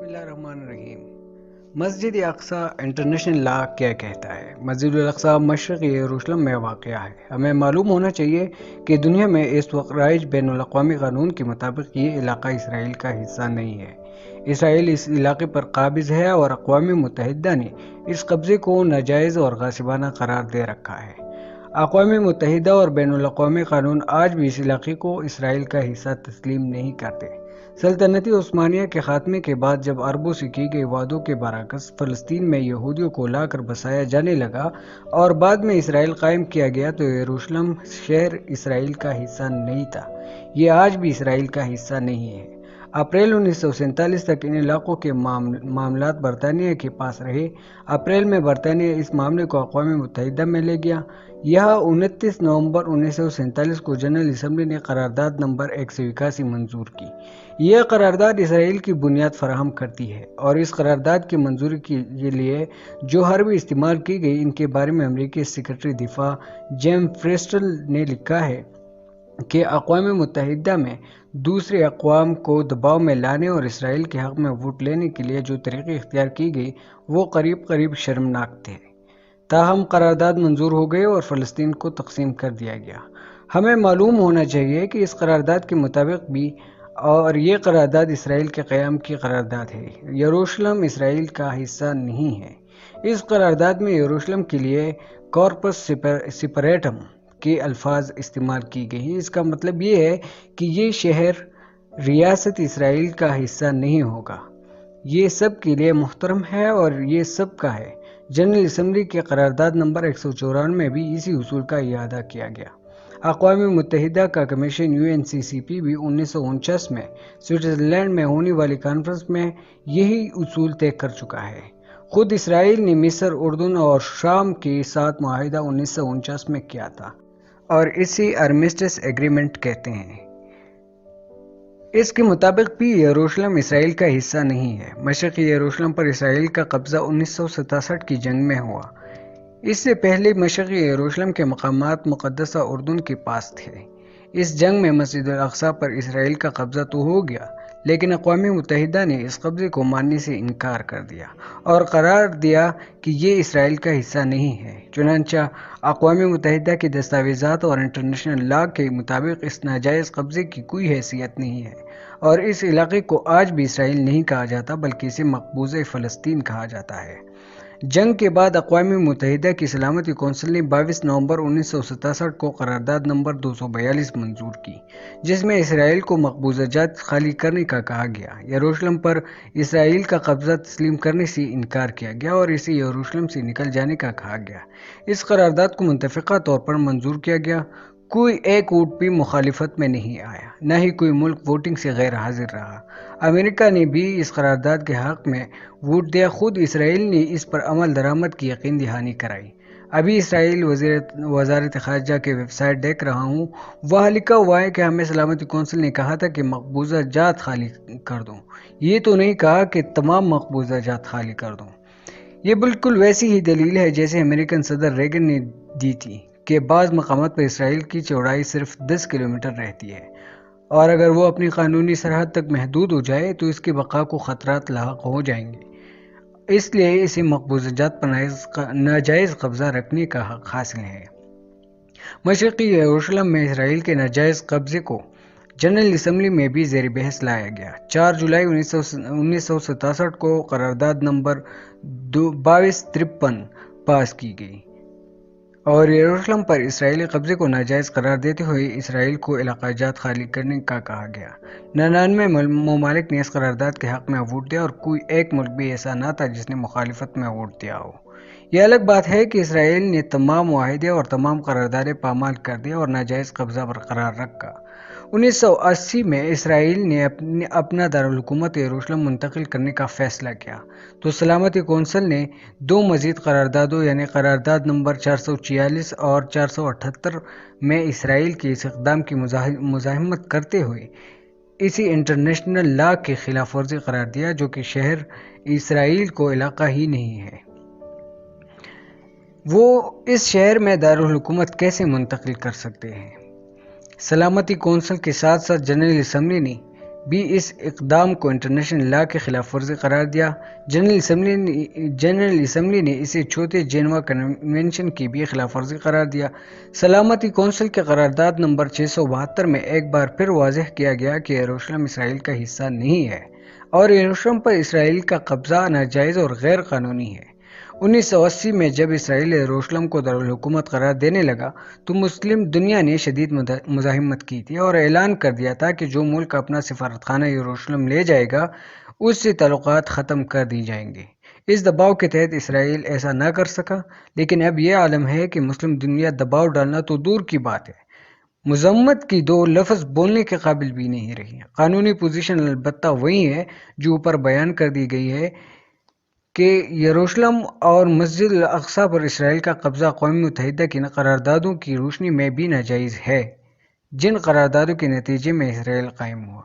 اللہ الرحمن الرحیم۔ مسجد اقصی international law کیا کہتا ہے؟ مسجد الاقصی مشرقی یروشلم میں واقع ہے۔ ہمیں معلوم ہونا چاہیے کہ دنیا میں اس وقت رائج بین الاقوامی قانون کے مطابق یہ علاقہ اسرائیل کا حصہ نہیں ہے۔ اسرائیل اس علاقے پر قابض ہے اور اقوام متحدہ نے اس قبضے کو ناجائز اور غاصبانہ قرار دے رکھا ہے۔ اقوام متحدہ اور بین الاقوامی قانون آج بھی اس علاقے کو اسرائیل کا حصہ تسلیم نہیں کرتے۔ سلطنت عثمانیہ کے خاتمے کے بعد جب عربوں سے کی گئی وعدوں کے برعکس فلسطین میں یہودیوں کو لا کر بسایا جانے لگا اور بعد میں اسرائیل قائم کیا گیا تو یروشلم شہر اسرائیل کا حصہ نہیں تھا۔ یہ آج بھی اسرائیل کا حصہ نہیں ہے۔ اپریل 1947 تک ان علاقوں کے معاملات برطانیہ کے پاس رہے۔ اپریل میں برطانیہ اس معاملے کو اقوام متحدہ میں لے گیا۔ یہاں 29 نومبر 1947 کو جنرل اسمبلی نے قرارداد نمبر 181 منظور کی۔ یہ قرارداد اسرائیل کی بنیاد فراہم کرتی ہے اور اس قرارداد کی منظوری کے لیے جو حربیں استعمال کی گئی ان کے بارے میں امریکی سیکرٹری دفاع جیم فریسٹل نے لکھا ہے کہ اقوام متحدہ میں دوسرے اقوام کو دباؤ میں لانے اور اسرائیل کے حق میں ووٹ لینے کے لیے جو طریقے اختیار کی گئی وہ قریب شرمناک تھے۔ تاہم قرارداد منظور ہو گئی اور فلسطین کو تقسیم کر دیا گیا۔ ہمیں معلوم ہونا چاہیے کہ اس قرارداد کے مطابق بھی اور یہ قرارداد اسرائیل کے قیام کی قرارداد ہے۔ یروشلم اسرائیل کا حصہ نہیں ہے۔ اس قرارداد میں یروشلم کے لیے کارپس سیپریٹم کے الفاظ استعمال کی گئی۔ اس کا مطلب یہ ہے کہ یہ شہر ریاست اسرائیل کا حصہ نہیں ہوگا۔ یہ سب کے لیے محترم ہے اور یہ سب کا ہے۔ جنرل اسمبلی کے قرارداد نمبر 194 میں بھی اسی اصول کا اعادہ کیا گیا۔ اقوام متحدہ کا کمیشن UNCCP بھی 1949 میں سوئٹزرلینڈ میں ہونے والی کانفرنس میں یہی اصول طے کر چکا ہے۔ خود اسرائیل نے مصر، اردن اور شام کے ساتھ معاہدہ 1949 میں کیا تھا اور اسے آرمیسٹس ایگریمنٹ کہتے ہیں۔ اس کے مطابق بھی یروشلم اسرائیل کا حصہ نہیں ہے۔ مشرقی یروشلم پر اسرائیل کا قبضہ 1967 کی جنگ میں ہوا۔ اس سے پہلے مشرقی یروشلم کے مقامات مقدسہ اردن کے پاس تھے۔ اس جنگ میں مسجد الاقصی پر اسرائیل کا قبضہ تو ہو گیا لیکن اقوام متحدہ نے اس قبضے کو ماننے سے انکار کر دیا اور قرار دیا کہ یہ اسرائیل کا حصہ نہیں ہے۔ چنانچہ اقوام متحدہ کے دستاویزات اور انٹرنیشنل لا کے مطابق اس ناجائز قبضے کی کوئی حیثیت نہیں ہے اور اس علاقے کو آج بھی اسرائیل نہیں کہا جاتا بلکہ اسے مقبوضہ فلسطین کہا جاتا ہے۔ جنگ کے بعد اقوام متحدہ کی سلامتی کونسل نے 22 نومبر 1967 کو قرارداد نمبر 242 منظور کی جس میں اسرائیل کو مقبوضہ جات خالی کرنے کا کہا گیا۔ یروشلم پر اسرائیل کا قبضہ تسلیم کرنے سے انکار کیا گیا اور اسے یروشلم سے نکل جانے کا کہا گیا۔ اس قرارداد کو متفقہ طور پر منظور کیا گیا۔ کوئی ایک ووٹ بھی مخالفت میں نہیں آیا، نہ ہی کوئی ملک ووٹنگ سے غیر حاضر رہا۔ امریکہ نے بھی اس قرارداد کے حق میں ووٹ دیا۔ خود اسرائیل نے اس پر عمل درآمد کی یقین دہانی کرائی۔ ابھی اسرائیل وزارت خارجہ کے ویب سائٹ دیکھ رہا ہوں، وہاں لکھا ہوا ہے کہ ہمیں سلامتی کونسل نے کہا تھا کہ مقبوضہ جات خالی کر دو۔ یہ تو نہیں کہا کہ تمام مقبوضہ جات خالی کر دو۔ یہ بالکل ویسی ہی دلیل ہے جیسے امریکن صدر ریگن نے دی تھی کہ بعض مقامات پر اسرائیل کی چوڑائی صرف 10 کلومیٹر رہتی ہے اور اگر وہ اپنی قانونی سرحد تک محدود ہو جائے تو اس کی بقا کو خطرات لاحق ہو جائیں گے۔ اس لیے اسے مقبوضہ جات پر ناجائز قبضہ رکھنے کا حق حاصل ہے۔ مشرقی یروشلم میں اسرائیل کے ناجائز قبضے کو جنرل اسمبلی میں بھی زیر بحث لایا گیا۔ 4 جولائی 1967 کو قرارداد نمبر 2253 پاس کی گئی اور یروشلم پر اسرائیلی قبضے کو ناجائز قرار دیتے ہوئے اسرائیل کو علاقہ جات خالی کرنے کا کہا گیا۔ 99 ممالک نے اس قرارداد کے حق میں ووٹ دیا اور کوئی ایک ملک بھی ایسا نہ تھا جس نے مخالفت میں ووٹ دیا ہو۔ یہ الگ بات ہے کہ اسرائیل نے تمام معاہدے اور تمام قراردادیں پامال کر دی اور ناجائز قبضہ برقرار رکھا۔ 1980 میں اسرائیل نے اپنا دارالحکومت یروشلم منتقل کرنے کا فیصلہ کیا تو سلامتی کونسل نے 2 مزید قراردادوں یعنی قرارداد نمبر 446 اور 478 میں اسرائیل کے اس اقدام کی مزاحمت کرتے ہوئے اسے انٹرنیشنل لا کی خلاف ورزی قرار دیا جو کہ شہر اسرائیل کو علاقہ ہی نہیں ہے۔ وہ اس شہر میں دارالحکومت کیسے منتقل کر سکتے ہیں؟ سلامتی کونسل کے ساتھ ساتھ جنرل اسمبلی نے بھی اس اقدام کو انٹرنیشنل لا کے خلاف ورزی قرار دیا۔ جنرل اسمبلی نے اسے چوتھے جنیوا کنونشن کی بھی خلاف ورزی قرار دیا۔ سلامتی کونسل کے قرارداد نمبر 672 میں ایک بار پھر واضح کیا گیا کہ یروشلم اسرائیل کا حصہ نہیں ہے اور یروشلم پر اسرائیل کا قبضہ ناجائز اور غیر قانونی ہے۔ 1980 میں جب اسرائیل یروشلم کو دارالحکومت قرار دینے لگا تو مسلم دنیا نے شدید مزاحمت کی تھی اور اعلان کر دیا تھا کہ جو ملک اپنا سفارتخانہ یروشلم لے جائے گا اس سے تعلقات ختم کر دی جائیں گے۔ اس دباؤ کے تحت اسرائیل ایسا نہ کر سکا، لیکن اب یہ عالم ہے کہ مسلم دنیا دباؤ ڈالنا تو دور کی بات ہے، مذمت کی دو لفظ بولنے کے قابل بھی نہیں رہی۔ قانونی پوزیشن البتہ وہی ہے جو اوپر بیان کر دی گئی ہے کہ یروشلم اور مسجد الاقصی پر اسرائیل کا قبضہ اقوام متحدہ کی قراردادوں کی روشنی میں بھی ناجائز ہے، جن قراردادوں کے نتیجے میں اسرائیل قائم ہوا۔